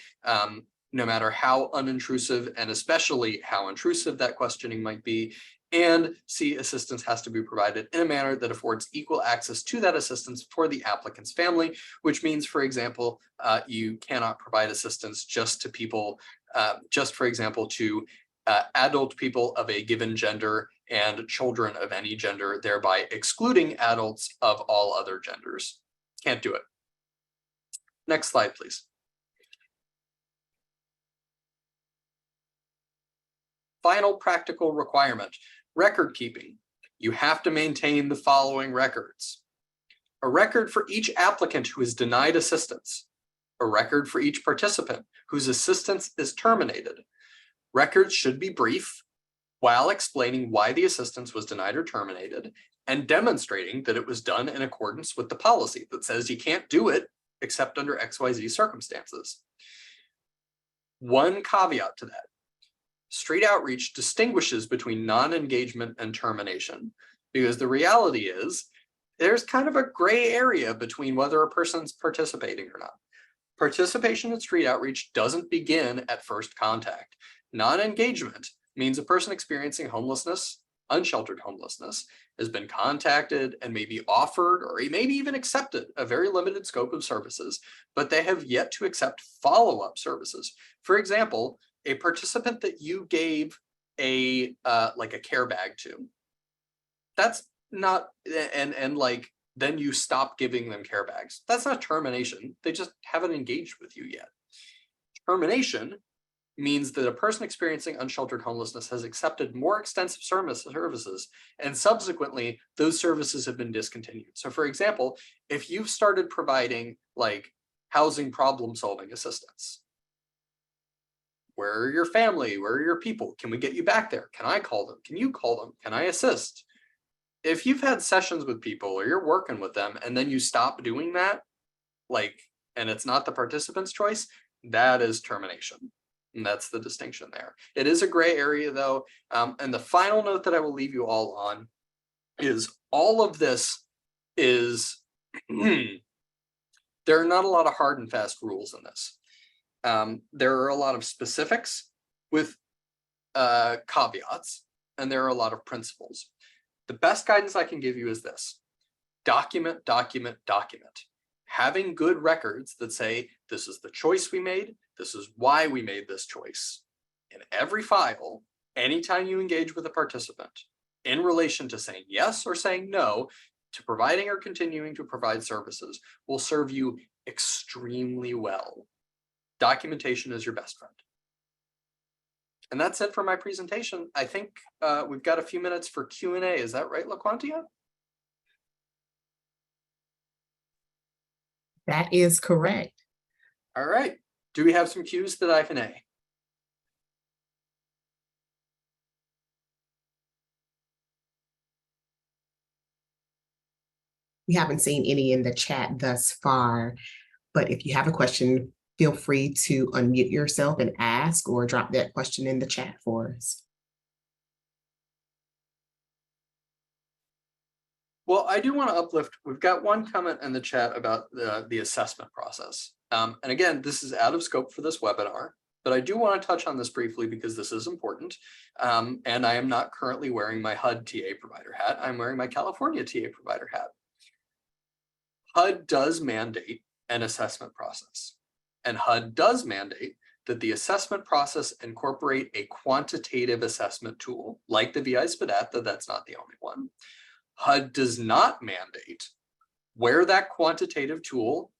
no matter how unintrusive and especially how intrusive that questioning might be. And C, assistance has to be provided in a manner that affords equal access to that assistance for the applicant's family, which means, for example, you cannot provide assistance just to people, just for example, to adult people of a given gender and children of any gender, thereby excluding adults of all other genders. Can't do it. Next slide, please. Final practical requirement, record keeping. You have to maintain the following records: a record for each applicant who is denied assistance, a record for each participant whose assistance is terminated. Records should be brief while explaining why the assistance was denied or terminated and demonstrating that it was done in accordance with the policy that says you can't do it except under XYZ circumstances. One caveat to that: street outreach distinguishes between non-engagement and termination, because the reality is there's kind of a gray area between whether a person's participating or not. Participation in street outreach doesn't begin at first contact. Non-engagement means a person experiencing homelessness, unsheltered homelessness, has been contacted and maybe offered or maybe even accepted a very limited scope of services, but they have yet to accept follow-up services. For example, a participant that you gave a like a care bag to, that's not, and like then you stop giving them care bags. That's not termination. They just haven't engaged with you yet. Termination means that a person experiencing unsheltered homelessness has accepted more extensive services, and subsequently those services have been discontinued. So for example, if you've started providing like housing problem solving assistance, where are your family? Where are your people? Can we get you back there? Can I call them? Can you call them? Can I assist? If you've had sessions with people or you're working with them and then you stop doing that, like, and it's not the participant's choice, that is termination. And that's the distinction there. It is a gray area though. And the final note that I will leave you all on is all of this is, there are not a lot of hard and fast rules in this. There are a lot of specifics with caveats, and there are a lot of principles. The best guidance I can give you is this: document, document, document. Having good records that say, this is the choice we made, this is why we made this choice. In every file, anytime you engage with a participant in relation to saying yes or saying no to providing or continuing to provide services, will serve you extremely well. Documentation is your best friend. And that's it for my presentation. I think we've got a few minutes for Q&A. Is that right, LaQuantia? That is correct. All right. Do we have some Q's that I can A? We haven't seen any in the chat thus far, but if you have a question, feel free to unmute yourself and ask, or drop that question in the chat for us. Well, I do want to uplift. We've got one comment in the chat about the assessment process. And again, this is out of scope for this webinar, but I do want to touch on this briefly because this is important. And I am not currently wearing my HUD TA provider hat. I'm wearing my California TA provider hat. HUD does mandate an assessment process, and HUD does mandate that the assessment process incorporate a quantitative assessment tool like the VI SPDAT. That's not the only one. HUD does not mandate where that quantitative tool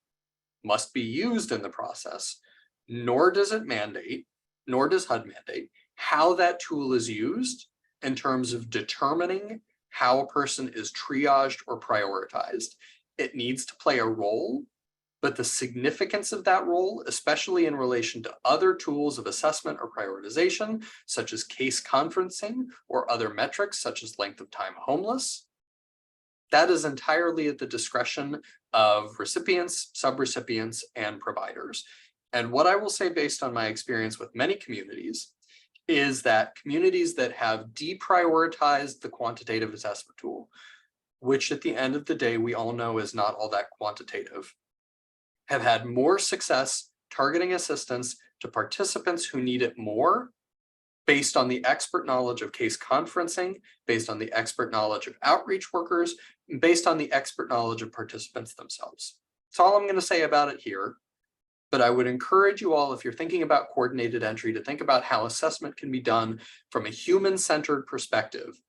must be used in the process, nor does it mandate, nor does HUD mandate how that tool is used in terms of determining how a person is triaged or prioritized. It needs to play a role but the significance of that role, especially in relation to other tools of assessment or prioritization, such as case conferencing or other metrics such as length of time homeless, that is entirely at the discretion of recipients, subrecipients, and providers. And what I will say based on my experience with many communities is that communities that have deprioritized the quantitative assessment tool, which at the end of the day, we all know is not all that quantitative, have had more success targeting assistance to participants who need it more based on the expert knowledge of case conferencing, based on the expert knowledge of outreach workers, and based on the expert knowledge of participants themselves. That's all I'm going to say about it here. But I would encourage you all, if you're thinking about coordinated entry, to think about how assessment can be done from a human-centered perspective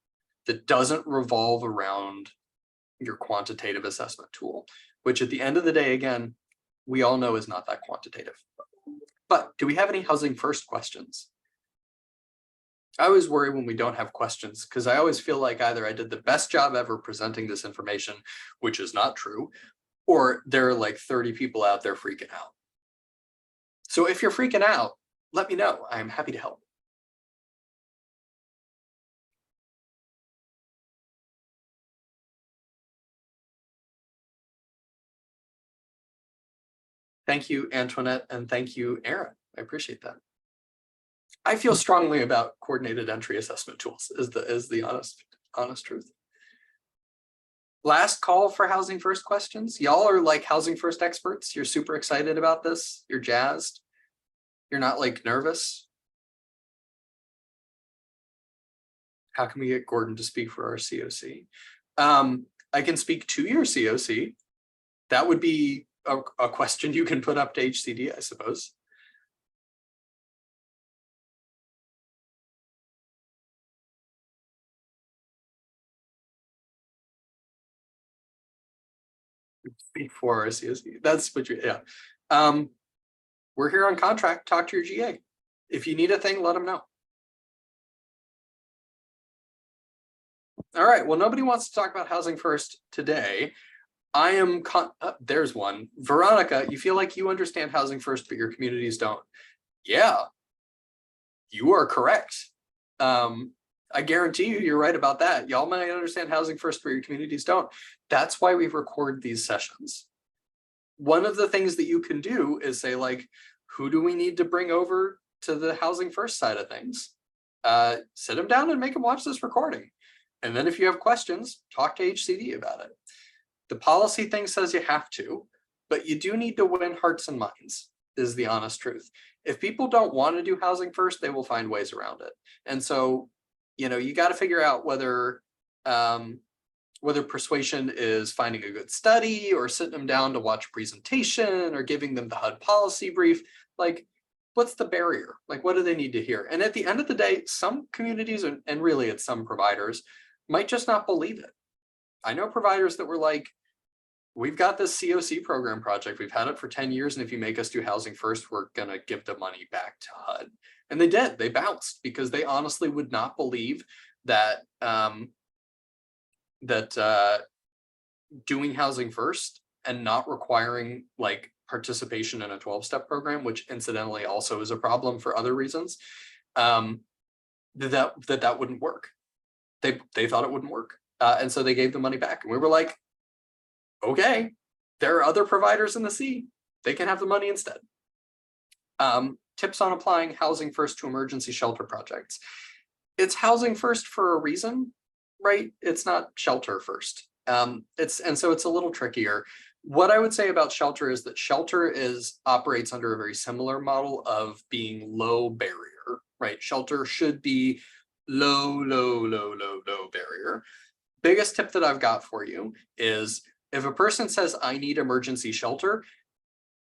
that doesn't revolve around your quantitative assessment tool, which at the end of the day, again, we all know is not that quantitative. But do we have any housing first questions? I always worry when we don't have questions, because I always feel like either I did the best job ever presenting this information, which is not true, or there are like 30 people out there freaking out. So if you're freaking out, let me know. I'm happy to help. Thank you, Antoinette, and thank you, Aaron. I appreciate that. I feel strongly about coordinated entry assessment tools is the honest truth. Last call for housing first questions. Y'all are like housing first experts. You're super excited about this. You're jazzed. You're not like nervous. How can we get Gordon to speak for our COC? I can speak to your COC. That would be a question you can put up to HCD, I suppose. Speak for our COC. That's what you, yeah. We're here on contract. Talk to your GA. If you need a thing, let them know. All right. Well, nobody wants to talk about housing first today. I am, there's one. Veronica, you feel like you understand housing first, but your communities don't. Yeah, you are correct. I guarantee you're right about that. Y'all might understand housing first, but your communities don't. That's why we record these sessions. One of the things that you can do is say, like, who do we need to bring over to the housing first side of things? Sit them down and make them watch this recording. And then if you have questions, talk to HCD about it. The policy thing says you have to, but you do need to win hearts and minds, is the honest truth. If people don't want to do housing first, they will find ways around it. And so, you know, you got to figure out whether persuasion is finding a good study or sitting them down to watch a presentation or giving them the HUD policy brief. Like, what's the barrier? Like, what do they need to hear? And at the end of the day, some communities, and really it's some providers, might just not believe it. I know providers that were like, we've got this COC program project. We've had it for 10 years. And if you make us do housing first, we're going to give the money back to HUD. And they did. They bounced because they honestly would not believe that doing housing first and not requiring like participation in a 12-step program, which incidentally also is a problem for other reasons, that wouldn't work. They thought it wouldn't work. And so they gave the money back. And we were like, okay, there are other providers in the sea. They can have the money instead. Tips on applying housing first to emergency shelter projects. It's housing first for a reason, right? It's not shelter first. So it's a little trickier. What I would say about shelter is that shelter operates under a very similar model of being low barrier, right? Shelter should be low barrier. Biggest tip that I've got for you is if a person says, I need emergency shelter,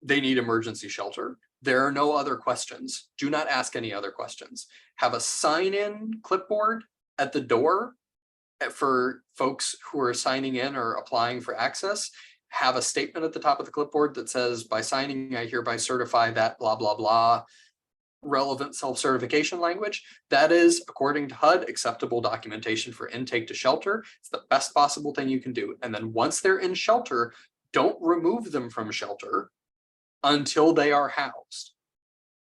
they need emergency shelter. There are no other questions. Do not ask any other questions. Have a sign-in clipboard at the door for folks who are signing in or applying for access. Have a statement at the top of the clipboard that says, by signing, I hereby certify that blah, blah, blah, relevant self-certification language. That is, according to HUD, acceptable documentation for intake to shelter. It's the best possible thing you can do. And then once they're in shelter, Don't remove them from shelter until they are housed.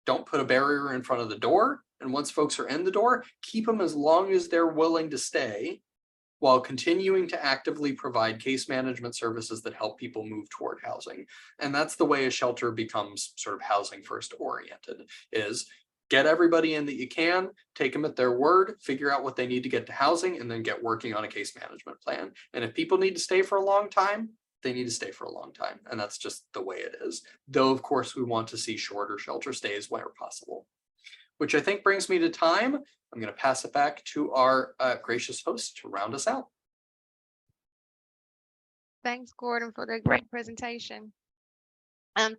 Don't put a barrier in front of the door. And once folks are in the door, keep them as long as they're willing to stay, while continuing to actively provide case management services that help people move toward housing. And that's the way a shelter becomes sort of housing first oriented, is get everybody in that you can, take them at their word, figure out what they need to get to housing, and then get working on a case management plan. And if people need to stay for a long time, they need to stay for a long time. And that's just the way it is. Though, of course, we want to see shorter shelter stays where possible. Which I think brings me to time. I'm going to pass it back to our gracious host to round us out. Thanks, Gordon, for the great presentation.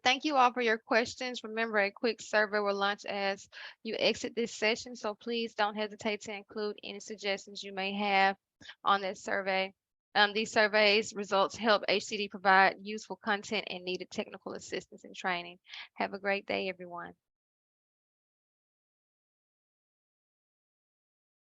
Thank you all for your questions. Remember, a quick survey will launch as you exit this session, so please don't hesitate to include any suggestions you may have on this survey. These surveys results help HCD provide useful content and needed technical assistance and training. Have a great day, everyone.